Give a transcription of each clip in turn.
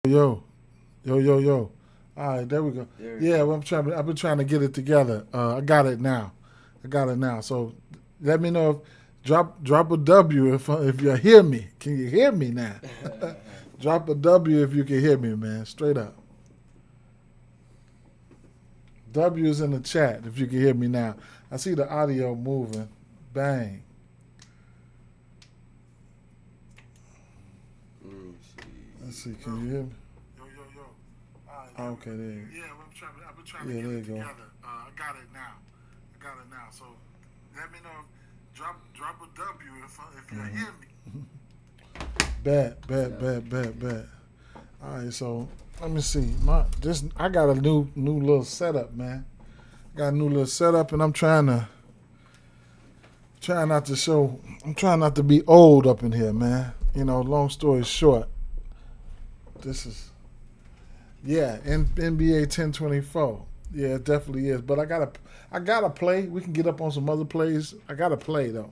Yo, yo. All right, there we go. Yeah, well, I've been trying to get it together. I got it now. So let me know if drop a W if you hear me. Can you hear me now? Drop a W if you can hear me, man. Straight up. W is in the chat if you can hear me now. I see the audio moving. Bang. Let's see. Can you hear me? Yo. Okay, there. Yeah, I've been trying to get it together. I got it now. So let me know. Drop a W if you hear me. Bet. All right, so let me see. I got a new little setup, man. Got a new little setup, and I'm trying not to show. I'm trying not to be old up in here, man. Long story short, this is NBA 1024. Yeah, it definitely is. But I gotta play. We can get up on some other plays. I gotta play though.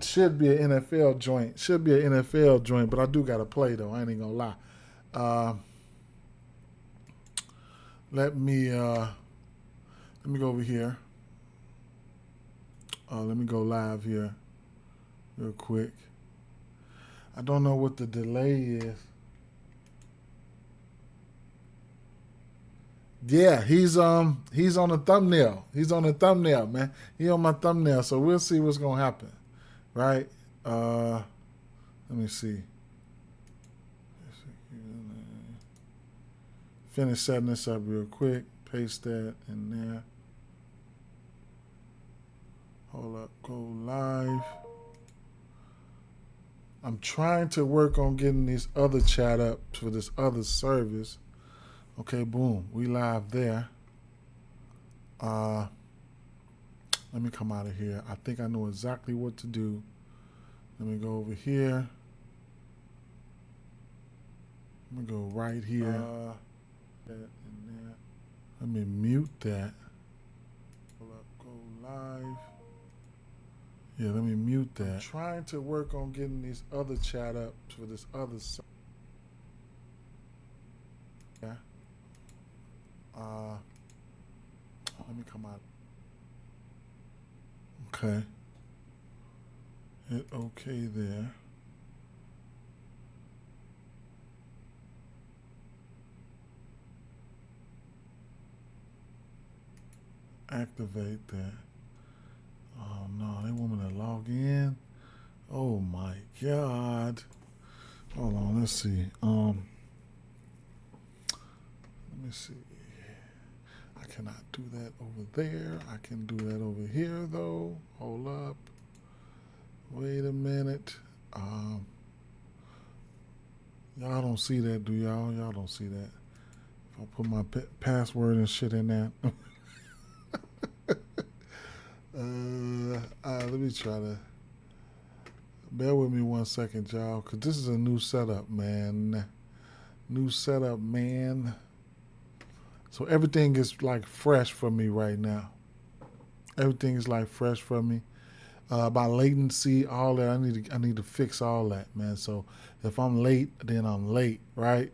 Should be an NFL joint. But I do gotta play though. I ain't gonna lie. Let me go over here. Let me go live here real quick. I don't know what the delay is. Yeah, he's on the thumbnail. He's on the thumbnail, man. He on my thumbnail, so we'll see what's gonna happen. Right? Let me see. Finish setting this up real quick. Paste that in there. Hold up. Go live. I'm trying to work on getting these other chat up for this other service. Okay, boom. We live there. Let me come out of here. I think I know exactly what to do. Let me go over here. Let me go right here. That in there. Let me mute that. Hold up. Go live. Yeah, let me mute that. I'm trying to work on getting these other chat up for this other side. Yeah. Let me come out. Okay. Hit OK there. Activate that. Oh no, they want me to log in. Oh my God. Hold on, let's see. Let me see. I cannot do that over there. I can do that over here though. Hold up. Wait a minute. Y'all don't see that, do y'all? Y'all don't see that. If I put my password and shit in there. Let me try to. Bear with me 1 second, y'all, because this is a new setup, man. So everything is like fresh for me right now. Everything is like fresh for me. About latency, all that. I need to fix all that, man. So if I'm late, then I'm late, right?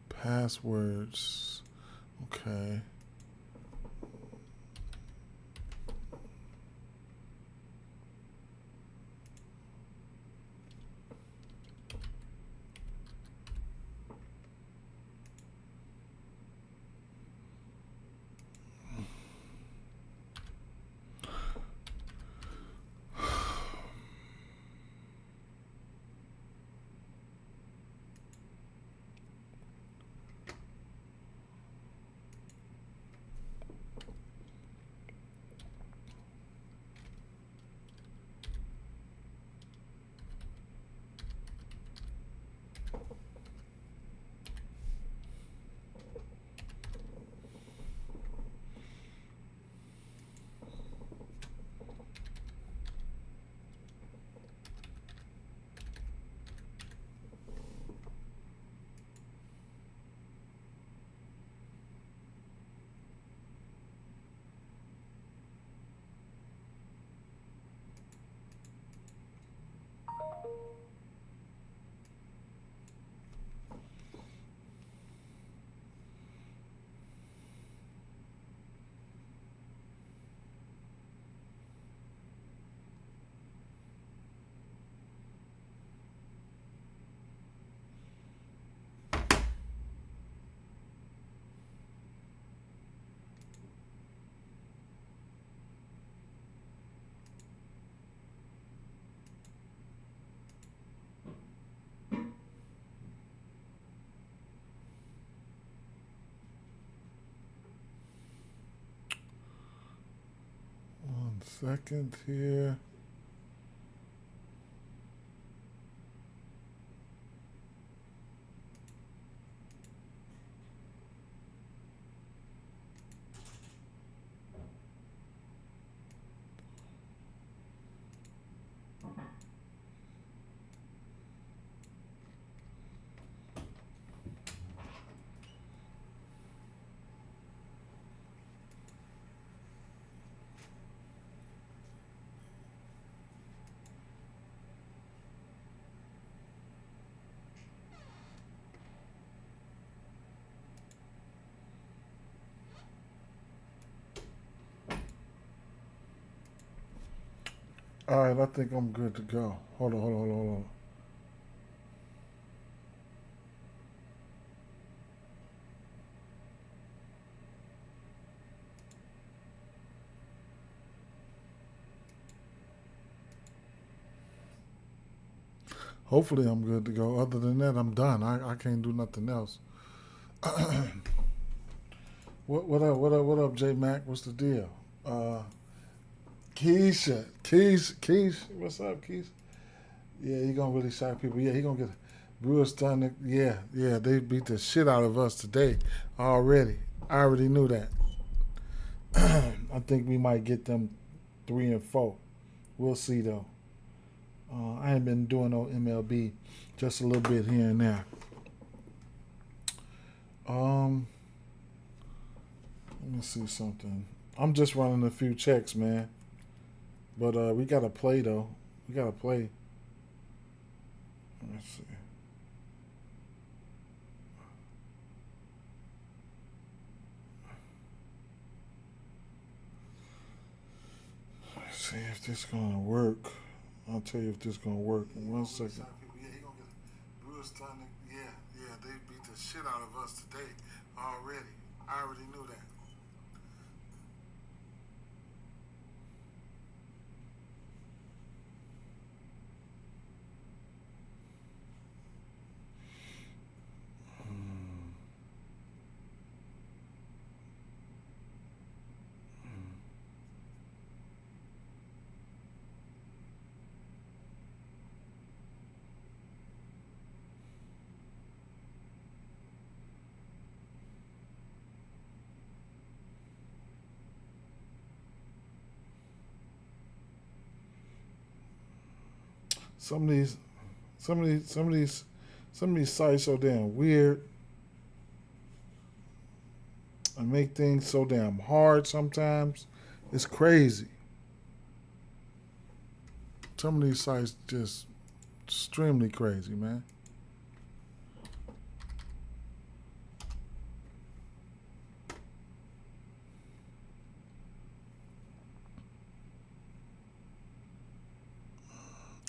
Passwords. Okay. second here. All right, I think I'm good to go. Hold on. Hopefully I'm good to go. Other than that, I'm done. I can't do nothing else. What up, J Mac? What's the deal? Keisha, what's up, Keisha? Yeah, he gonna really shock people. Yeah, he gonna get Brewers starting to, yeah, they beat the shit out of us today already. I already knew that. I think we might get them 3-4. We'll see though. I ain't been doing no MLB, just a little bit here and there. Um, Let me see something. I'm just running a few checks, man. But we gotta play though. We gotta play. Let's see. Let's see if this gonna work. I'll tell you if this gonna work in 1 second. Yeah, he gonna get Brewers starting to, yeah, they beat the shit out of us today already. I already knew that. Some of these, some of these, some of these, some of these sites so damn weird and make things so damn hard sometimes. It's crazy. Some of these sites just extremely crazy, man.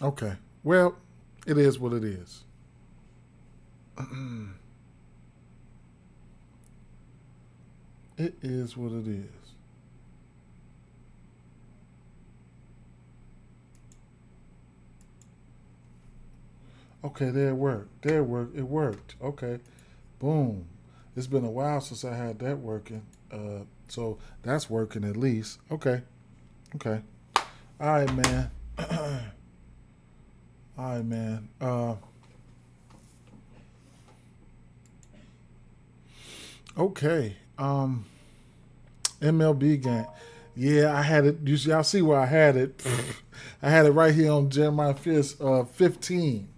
Okay. Well, it is what it is. It is what it is. Okay, there it worked. There it worked. It worked. Okay. Boom. It's been a while since I had that working. So that's working at least. Okay. Okay. All right, man. All right, man. Okay. MLB game. Yeah, I had it. Y'all see where I had it? I had it right here on Jeremiah Fierce 15.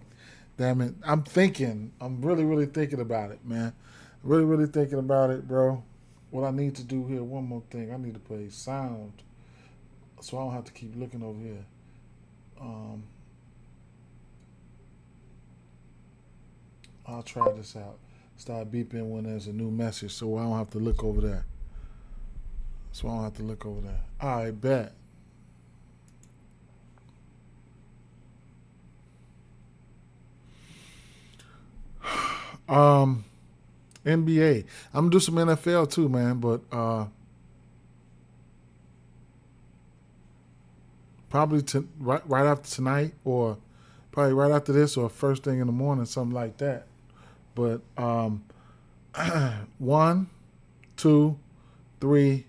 Damn it. I'm thinking. I'm really, really thinking about it, man. Really, really thinking about it, bro. What I need to do here, one more thing. I need to play sound so I don't have to keep looking over here. Um, I'll try this out. Start beeping when there's a new message so I don't have to look over there. So I don't have to look over there. All right, bet. Um, NBA. I'm gonna do some NFL too, man. But probably right after tonight, or probably right after this, or first thing in the morning, something like that. But one, two, three,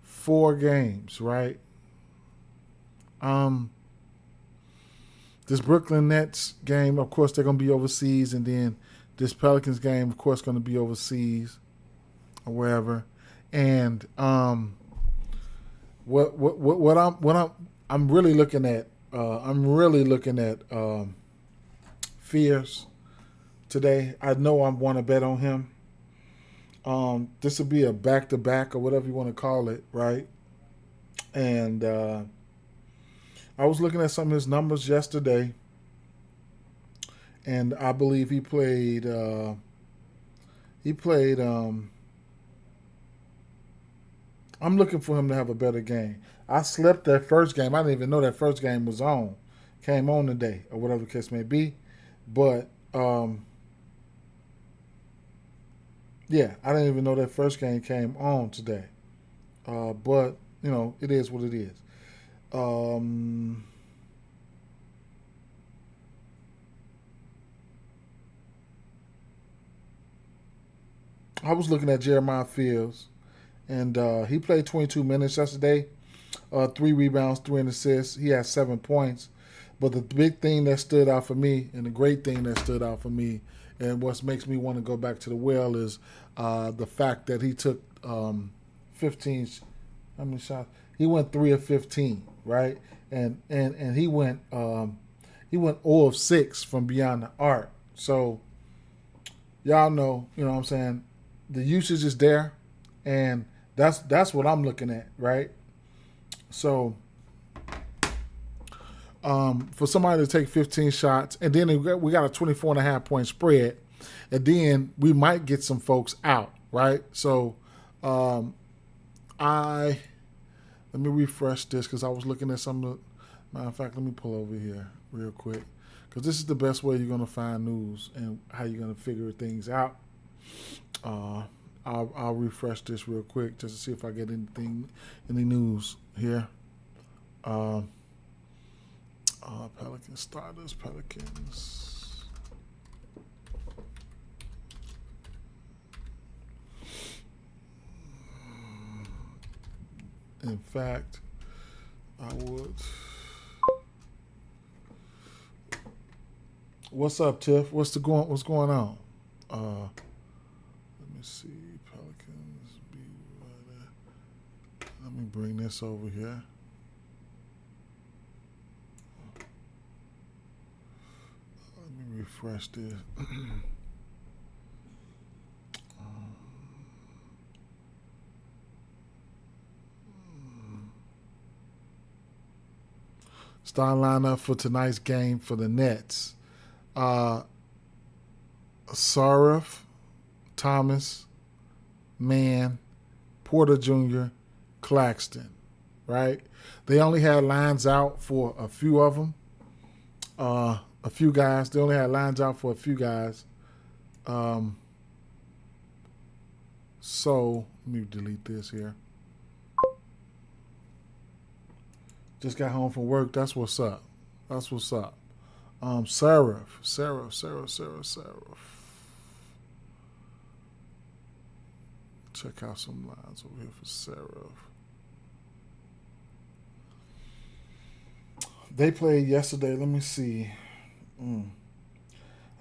4 games, right? This Brooklyn Nets game, of course, they're going to be overseas, and then this Pelicans game, of course, going to be overseas or wherever. And I'm really looking at Fierce today. I know I want to bet on him. This will be a back-to-back or whatever you want to call it, right? And I was looking at some of his numbers yesterday, and I believe he played. I'm looking for him to have a better game. I slept that first game. I didn't even know that first game was on. Came on today, or whatever the case may be. But yeah, I didn't even know that first game came on today. But it is what it is. I was looking at Jeremiah Fields, and he played 22 minutes yesterday. 3 rebounds, 3 assists. He had 7 points. But the big thing that stood out for me, and the great thing that stood out for me, and what makes me want to go back to the well is the fact that he took 15. How many shots? He went 3 of 15, right? And he went 0 of 6 from beyond the arc. So y'all know, what I'm saying, the usage is there, and that's what I'm looking at, right? So for somebody to take 15 shots, and then we got a 24.5-point spread, and then we might get some folks out, right? So let me refresh this because I was looking at some of the. Matter of fact, let me pull over here real quick because this is the best way you're going to find news and how you're going to figure things out. I'll refresh this real quick just to see if I get any news here. Pelicans starters, Pelicans. In fact, I would. What's up, Tiff? What's going on? Let me see. Pelicans be right there. Let me bring this over here. Let me refresh this. Starting lineup for tonight's game for the Nets. Sarif, Thomas, Mann, Porter Jr., Claxton, right? They only had lines out for a few of them. A few guys. They only had lines out for a few guys. So, let me delete this here. Just got home from work. That's what's up. Sarif. Check out some lines over here for Sarif. They played yesterday. Let me see. I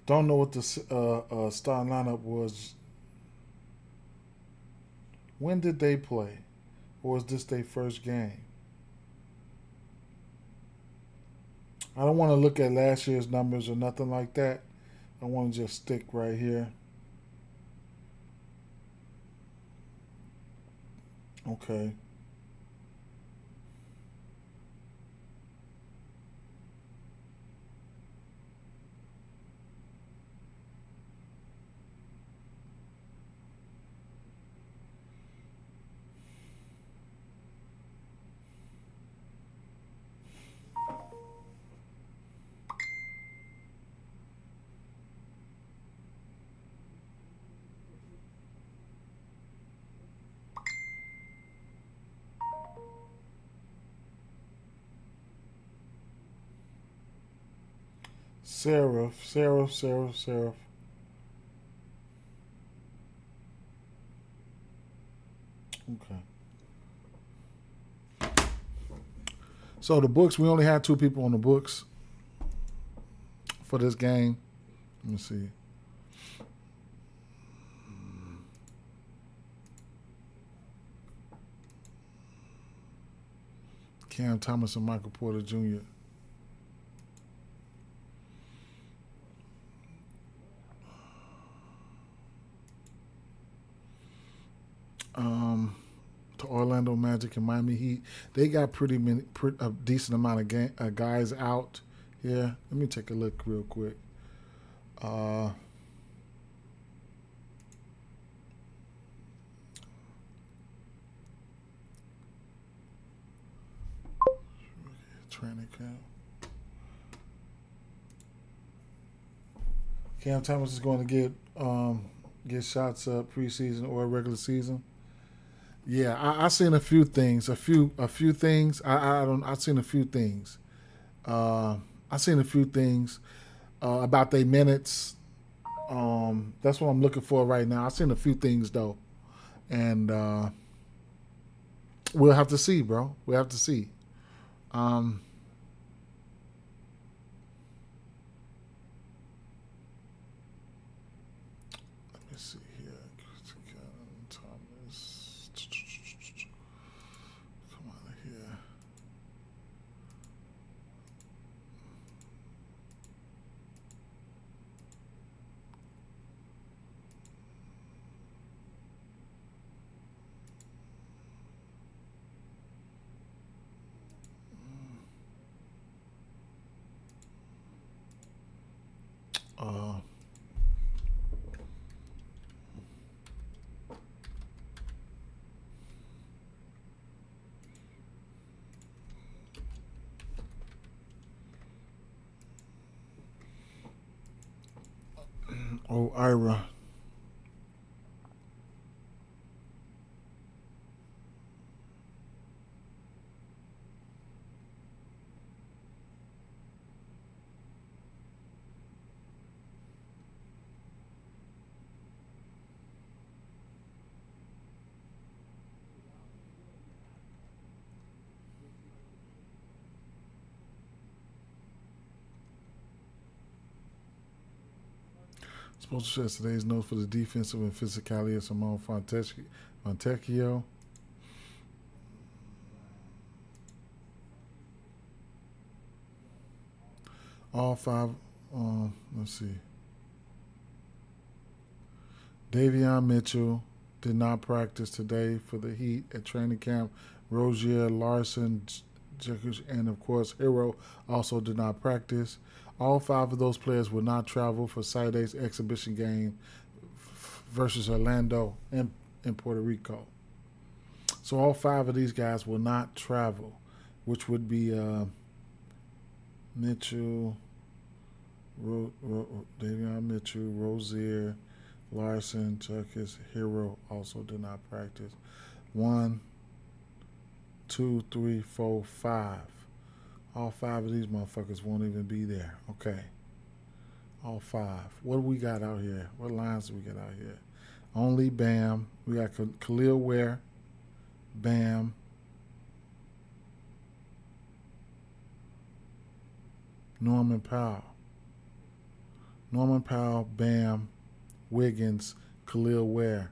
don't know what the starting lineup was. When did they play? Or was this their first game? I don't want to look at last year's numbers or nothing like that. I want to just stick right here. Okay. Sarif. Okay. So the books, we only had 2 people on the books for this game. Let me see. Cam Thomas and Michael Porter Jr. The Orlando Magic and Miami Heat. They got a decent amount of guys out here. Let me take a look real quick. Training camp. Cam Thomas is going to get shots up preseason or regular season. Yeah, I seen a few things. A few things. I seen a few things. I seen a few things about their minutes. That's what I'm looking for right now. I seen a few things though, and we'll have to see, bro. We'll have to see. Let me see here. Thomas. Come on here. Ira. Supposed to share today's notes for the defensive and physicality of Simone Fontecchio. All 5. Let's see. Davion Mitchell did not practice today for the Heat at training camp. Rozier, Larson, and of course Hero also did not practice. All 5 of those players will not travel for Saturday's exhibition game versus Orlando in Puerto Rico. So all 5 of these guys will not travel, which would be Mitchell, Davion Mitchell, Rozier, Larson, Chuckis, Hero also did not practice. 1, 2, 3, 4, 5. All 5 of these motherfuckers won't even be there. Okay. All 5. What do we got out here? What lines do we got out here? Only Bam. We got Khalil Ware, Bam, Norman Powell, Bam, Wiggins, Khalil Ware.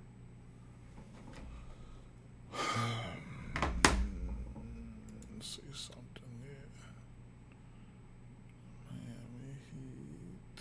Let's see something here. Miami Heat.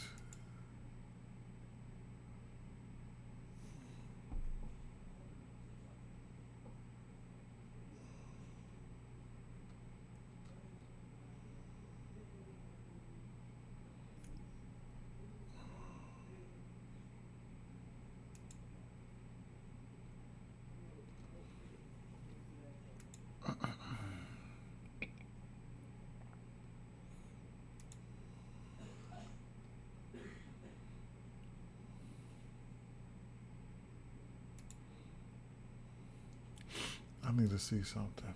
I need to see something.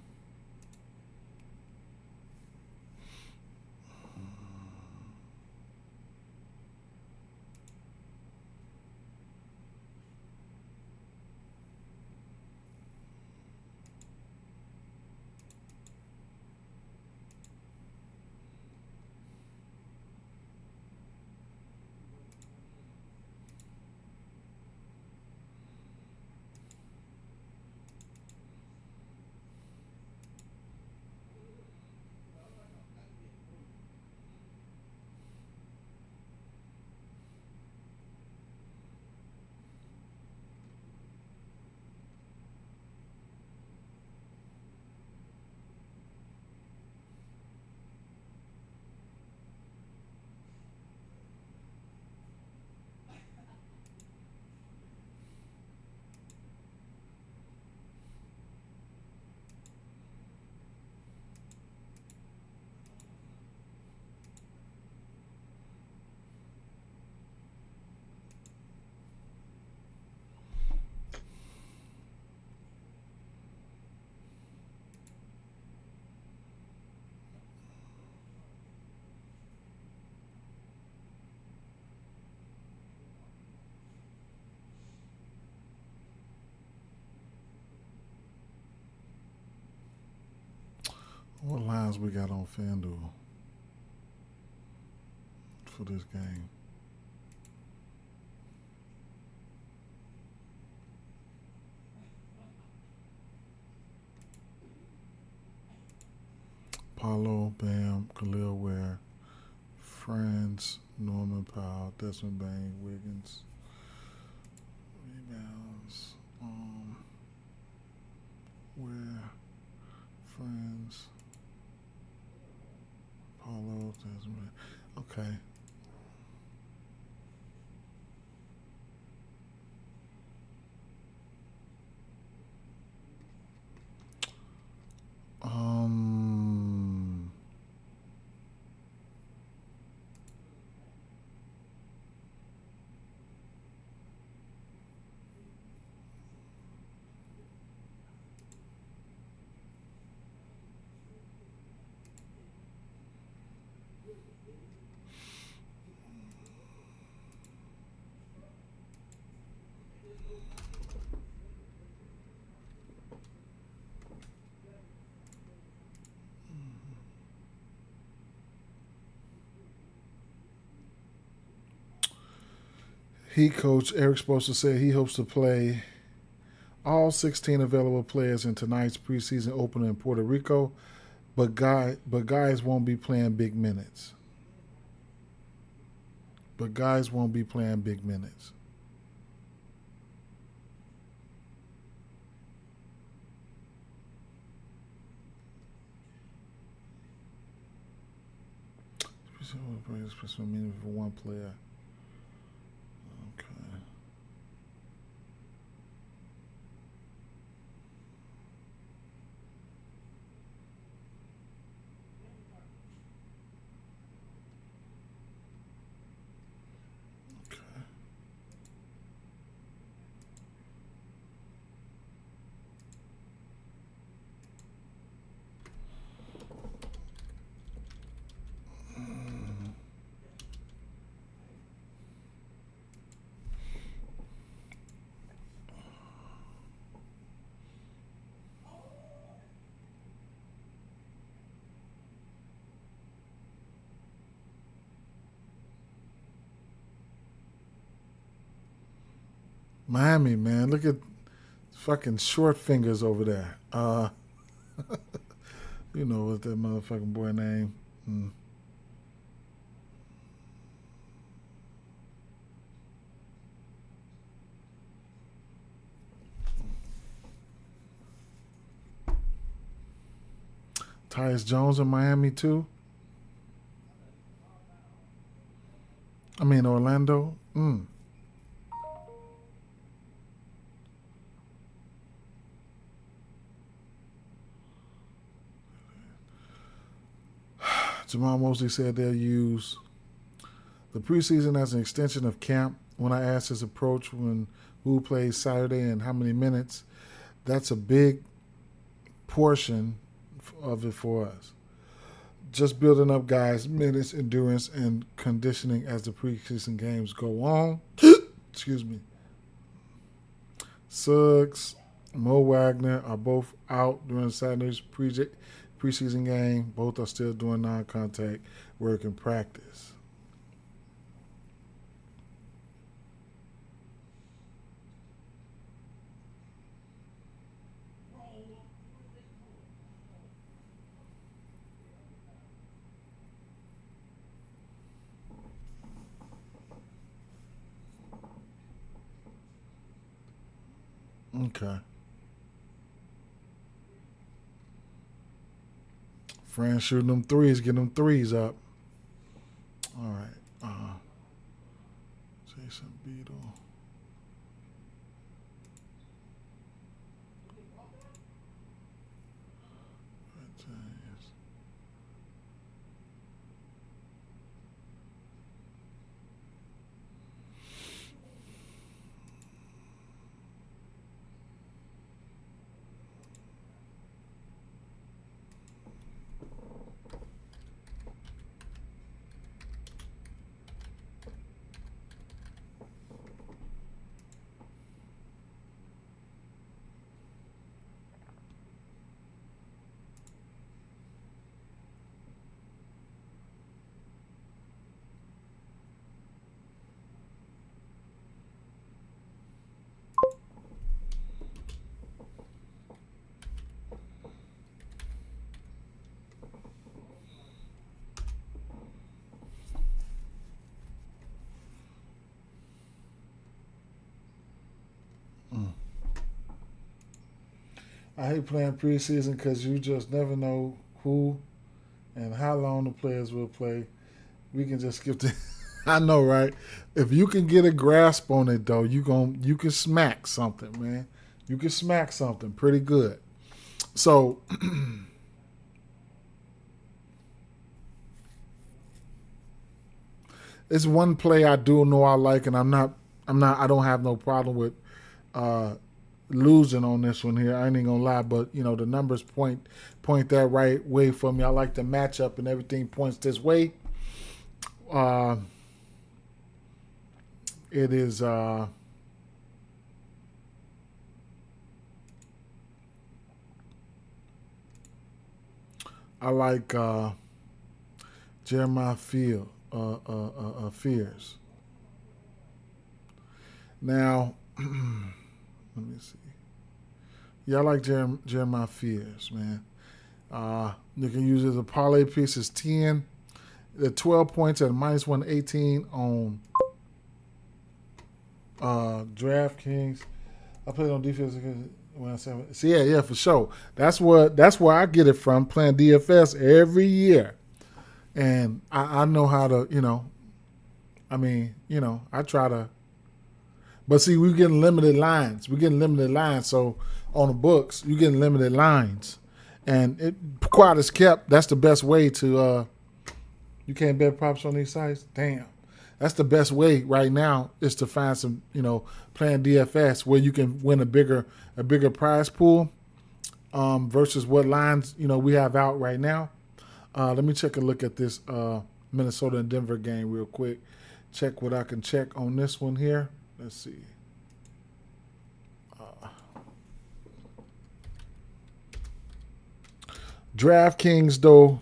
What lines we got on FanDuel for this game? Paulo, Bam, Khalil Ware, Franz, Norman Powell, Desmond Bain, Wiggins. Rebounds. Ware, Franz, Paulo, Desmond. Okay. Heat coach Eric Spoelstra said he hopes to play all 16 available players in tonight's preseason opener in Puerto Rico, but guys won't be playing big minutes. But guys won't be playing big minutes. Special meaning for one player. Okay. Miami, man, look at fucking short fingers over there. You know what that motherfucking boy name? Tyus Jones in Miami too. I mean Orlando. Jamal Mosley said they'll use the preseason as an extension of camp. When I asked his approach when who plays Saturday and how many minutes, that's a big portion of it for us. Just building up guys' minutes, endurance, and conditioning as the preseason games go on. Excuse me. Suggs, Mo Wagner are both out during Saturday's preseason game. Both are still doing non-contact work in practice. Okay. Fran shooting them threes, getting them threes up. All right. Jason Beadle. I hate playing preseason because you just never know who and how long the players will play. We can just skip the. I know, right? If you can get a grasp on it, though, you can smack something, man. You can smack something pretty good. So, it's one play I do know I like, and I don't have no problem with uh, losing on this one here. I ain't gonna lie, but the numbers point that right way for me. I like the matchup and everything points this way. Uh, it is. I like Jeremiah Fears. Now, let me see. Yeah, I like Jeremiah Fears, man. You can use it as a parlay piece. It's 10. The 12 points at minus 118 on DraftKings. I played on defense when I said, so yeah, for sure. That's where I get it from, playing DFS every year. And I know how to, I try to. But see, we're getting limited lines. So on the books, you're getting limited lines. And quiet as kept, that's the best way to, you can't bet props on these sites? Damn. That's the best way right now is to find some, playing DFS where you can win a bigger prize pool versus what lines, we have out right now. Let me take a look at this Minnesota and Denver game real quick. Check what I can check on this one here. Let's see. DraftKings, though.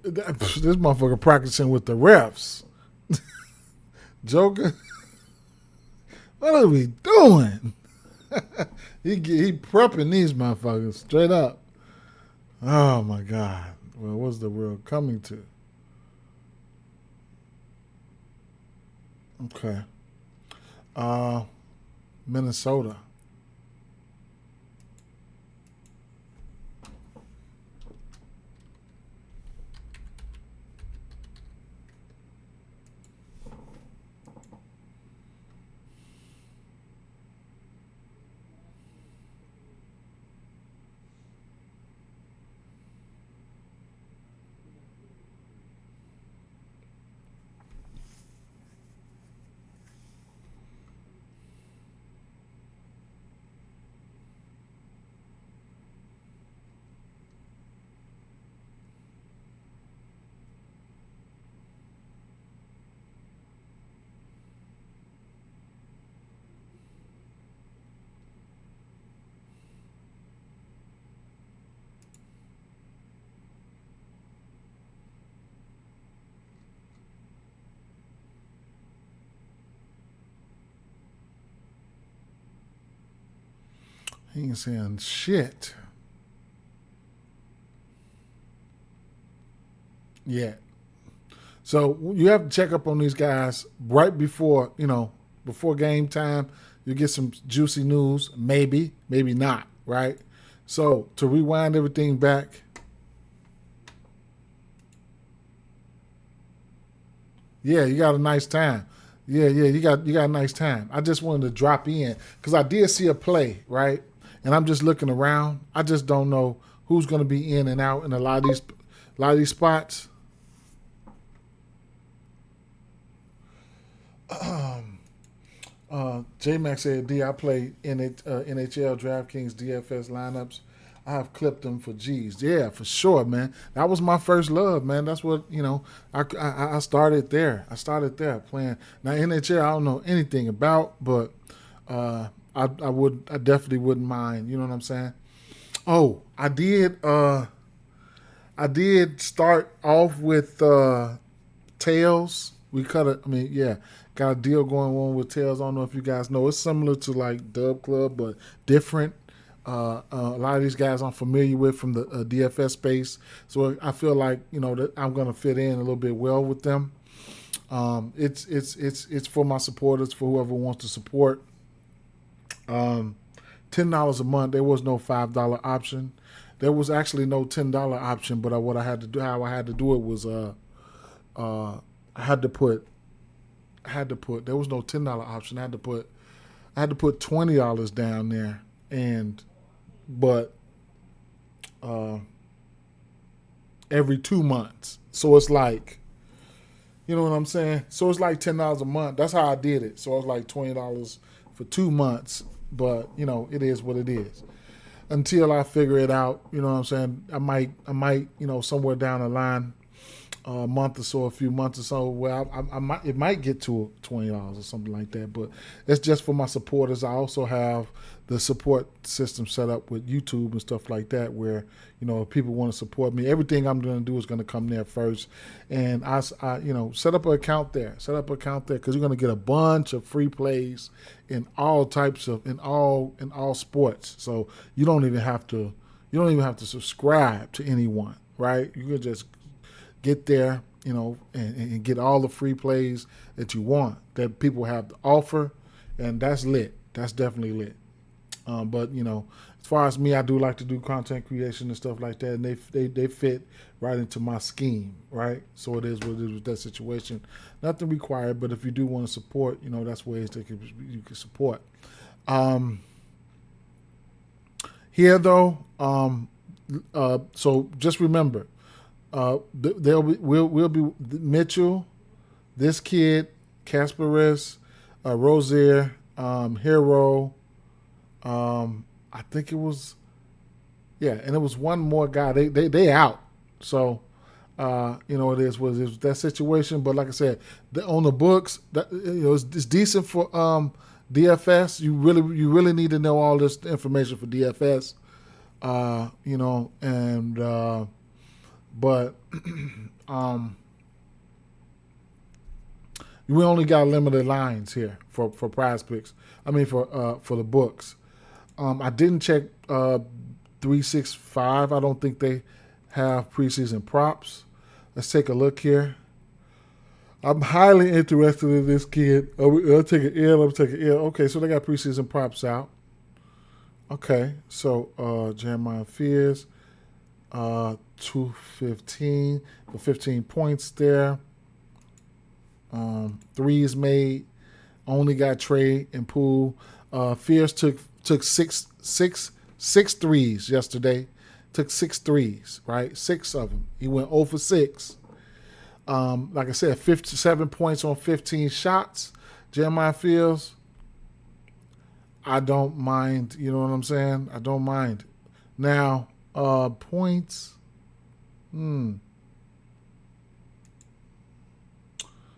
This motherfucker practicing with the refs. Joker, what are we doing? he prepping these motherfuckers straight up. Oh my God. Well, what's the world coming to? Okay. Minnesota. He ain't saying shit yet. So you have to check up on these guys right before, before game time. You get some juicy news, maybe not, right? So to rewind everything back, yeah, you got a nice time. Yeah, you got a nice time. I just wanted to drop in because I did see a play, right? And I'm just looking around. I just don't know who's going to be in and out in a lot of these spots. J-Mac said, D, I play NHL DraftKings DFS lineups. I have clipped them for G's. Yeah, for sure, man. That was my first love, man. That's what, I started there. I started there playing. Now, NHL, I don't know anything about, but I definitely wouldn't mind. You know what I'm saying? Oh, I did start off with Tails. We cut it. I mean, yeah, got a deal going on with Tails. I don't know if you guys know. It's similar to like Dub Club, but different. A lot of these guys I'm familiar with from the DFS space, so I feel like that I'm gonna fit in a little bit well with them. It's for my supporters, for whoever wants to support. $10 a month. There was no $5 option. There was actually no $10 option, but what I had to do, how I had to do it was, I had to put. There was no $10 option. I had to put $20 down there, but every 2 months. So it's like, you know what I'm saying? So it's like $10 a month. That's how I did it. So it's like $20 for 2 months. But it is what it is. Until I figure it out, you know what I'm saying? I might, somewhere down the line, a month or so, a few months or so, where it might get to $20 or something like that. But it's just for my supporters. I also have the support system set up with YouTube and stuff like that, where if people want to support me, everything I'm going to do is going to come there first. And I set up an account there. Because you're going to get a bunch of free plays in all types of in all sports. So you don't even have to subscribe to anyone, right? You can just get there, and get all the free plays that you want, that people have to offer, and that's lit. That's definitely lit. But as far as me, I do like to do content creation and stuff like that, and they fit right into my scheme, right? So it is what it is with that situation. Nothing required, but if you do want to support, that's ways that you can support. Here though, so just remember. We'll be Mitchell, this kid, Kasparis, Rozier, Hero. I think it was, and it was one more guy. They out. So, it is what it is with that situation. But like I said, on the books, it's decent for DFS. You really need to know all this information for DFS. But we only got limited lines here for prize picks. I mean for the books. I didn't check 365. I don't think they have preseason props. Let's take a look here. I'm highly interested in this kid. I'll take an L. Okay, so they got preseason props out. Okay, so Jeremiah Fears. 215 for 15 points there. Threes made. Only got Trey and Poole. Fierce took six threes yesterday. Took 6 threes, right? 6 of them. He went 0 for 6. Like I said, 57 points on 15 shots. Jeremiah Fields, I don't mind. You know what I'm saying? I don't mind. Now, points.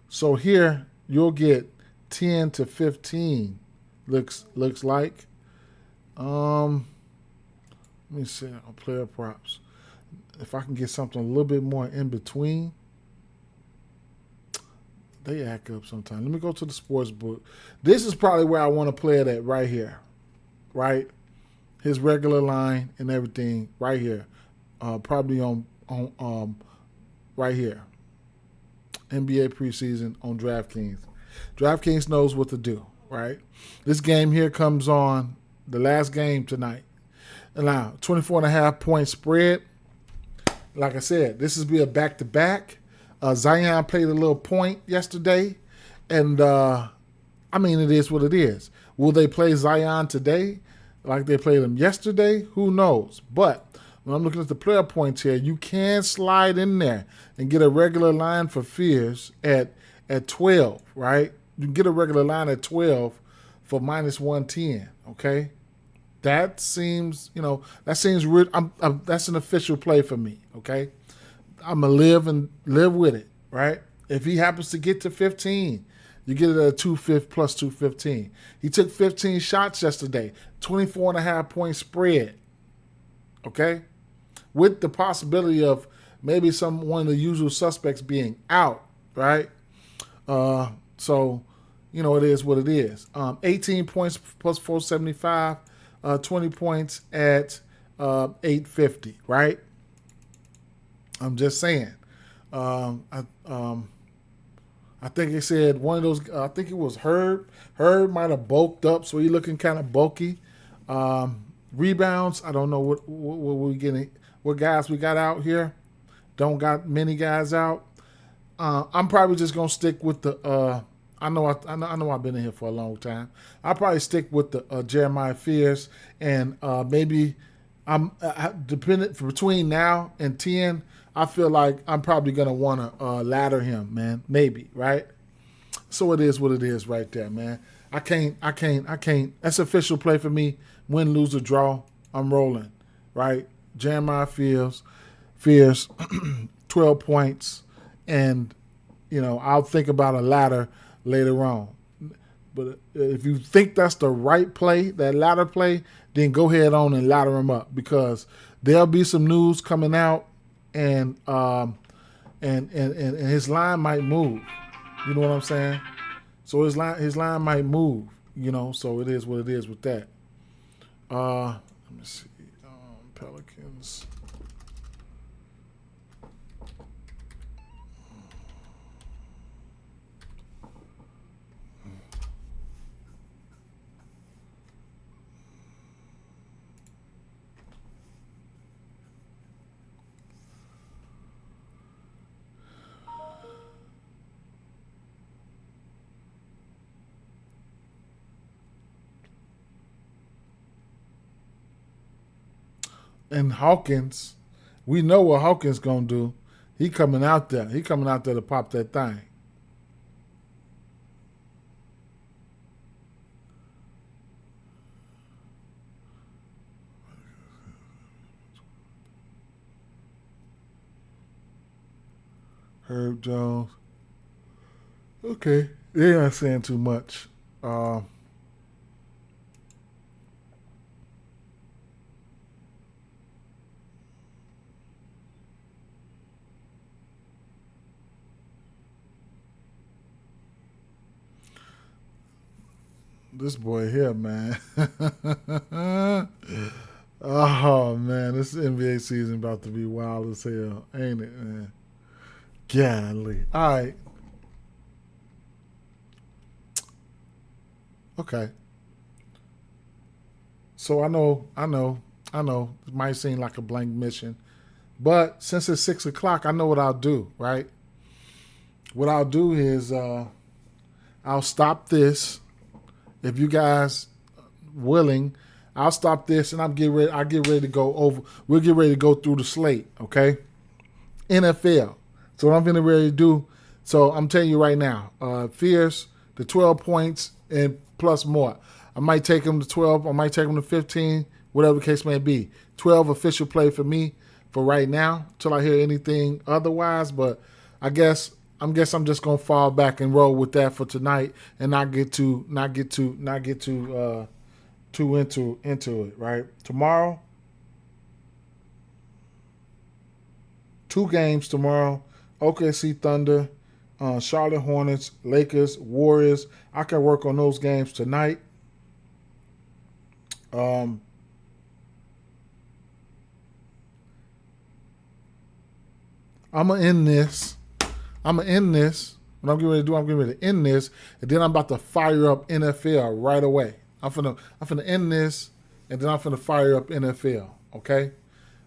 So here you'll get 10 to 15. Looks like. Let me see on player props. If I can get something a little bit more in between. They act up sometimes. Let me go to the sports book. This is probably where I want to play it at right here. Right? His regular line and everything right here. Probably on right here. NBA preseason on DraftKings. DraftKings knows what to do, right? This game here comes on the last game tonight. And now, 24.5 point spread. Like I said, this is be a back-to-back. Zion played a little point yesterday. And, it is what it is. Will they play Zion today like they played him yesterday? Who knows? But when I'm looking at the player points here, you can slide in there and get a regular line for Fears at 12, right? You can get a regular line at 12 for minus 110. Okay, that seems real. That's an official play for me. Okay, I'm gonna live with it. Right. If he happens to get to 15, you get it at a 250 plus 215. He took 15 shots yesterday, 24.5-point spread. Okay, with the possibility of maybe one of the usual suspects being out. Right. So, it is what it is. 18 points plus 475, 20 points at 850, right? I'm just saying. I think it said one of those, I think it was Herb. Herb might have bulked up, so he's looking kind of bulky. Rebounds, I don't know what we're getting, what guys we got out here. Don't got many guys out. I'm probably just gonna stick with the. I know I've been in here for a long time. I'll probably stick with the Jeremiah Fears, and maybe I'm dependent between now and 10. I feel like I'm probably gonna want to ladder him, man. Maybe, right? So it is what it is, right there, man. I can't. That's official play for me. Win, lose, or draw. I'm rolling, right? Jeremiah Fears, 12 points. And, I'll think about a ladder later on. But if you think that's the right play, that ladder play, then go ahead on and ladder him up, because there'll be some news coming out, and his line might move. You know what I'm saying? So his line might move. So it is what it is with that. Let me see. Pelicans. And Hawkins, we know what Hawkins gonna do. He coming out there. He coming out there to pop that thing. Herb Jones. Okay, they're not saying too much. This boy here, man. Oh, man. This NBA season about to be wild as hell, ain't it, man? Golly. All right. Okay. So I know. It might seem like a blank mission. But since it's 6 o'clock, I know what I'll do, right? What I'll do is I'll stop this. If you guys willing, I'll stop this and I'll get ready to go over. We'll get ready to go through the slate, okay? NFL. So what I'm getting ready to do, so I'm telling you right now, Fierce, the 12 points and plus more. I might take him to 12. I might take him to 15, whatever the case may be. 12 official play for me for right now till I hear anything otherwise. But I'm I'm just gonna fall back and roll with that for tonight and not get too into it, right? Tomorrow, 2 games tomorrow. OKC Thunder, Charlotte Hornets, Lakers, Warriors. I can work on those games tonight. I'm gonna end this. What I'm getting ready to do, I'm getting ready to end this, and then I'm about to fire up NFL right away. I'm finna end this, and then I'm finna fire up NFL. Okay,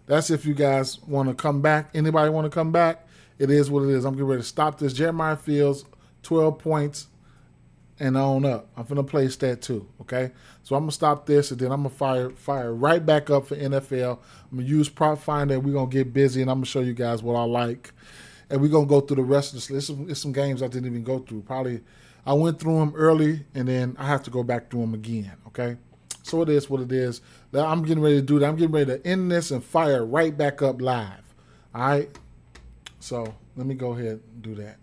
that's if you guys want to come back. Anybody want to come back? It is what it is. I'm getting ready to stop this. Jeremiah Fields, 12 points and on up. I'm finna place that too. Okay, so I'm gonna stop this, and then I'm gonna fire right back up for NFL. I'm gonna use Prop Finder. We're gonna get busy, and I'm gonna show you guys what I like. and we're gonna go through the rest of the list. It's some games I didn't even go through. Probably I went through them early, and then I have to go back through them again. Okay, so it is what it is. I'm getting ready to do that. I'm getting ready to end this and fire right back up live. All right, so let me go ahead and do that.